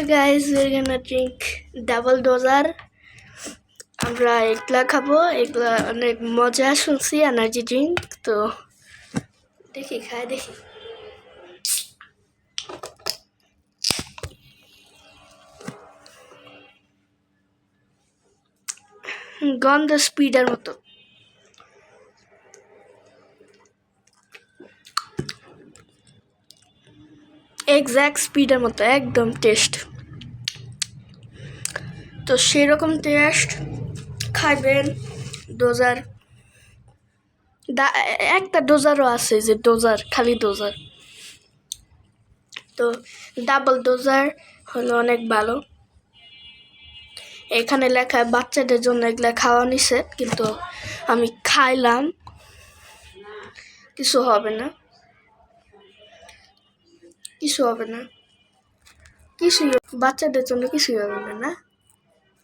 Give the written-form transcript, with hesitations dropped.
guys, we're gonna drink double dozer. আমরা এগুলা খাবো, এগুলা অনেক মজা শুনছি এনার্জি ড্রিঙ্ক। তো দেখি দেখি গন্ধ স্পিডের মতো। এক্সাক্ট স্পিডের মতো, একদম টেস্ট। তো সেরকম টেস্ট খাইবেন ডোজার। একটা ডোজারও আছে, যে ডোজার, খালি ডোজার। তো ডাবল ডোজার হলো অনেক ভালো। এখানে লেখা বাচ্চাদের জন্য এগুলা খাওয়া নিষেধ, কিন্তু আমি খাইলাম, কিছু হবে না, কিছু হবে না, কিছুই বাচ্চাদের জন্য কিছুই হবে না।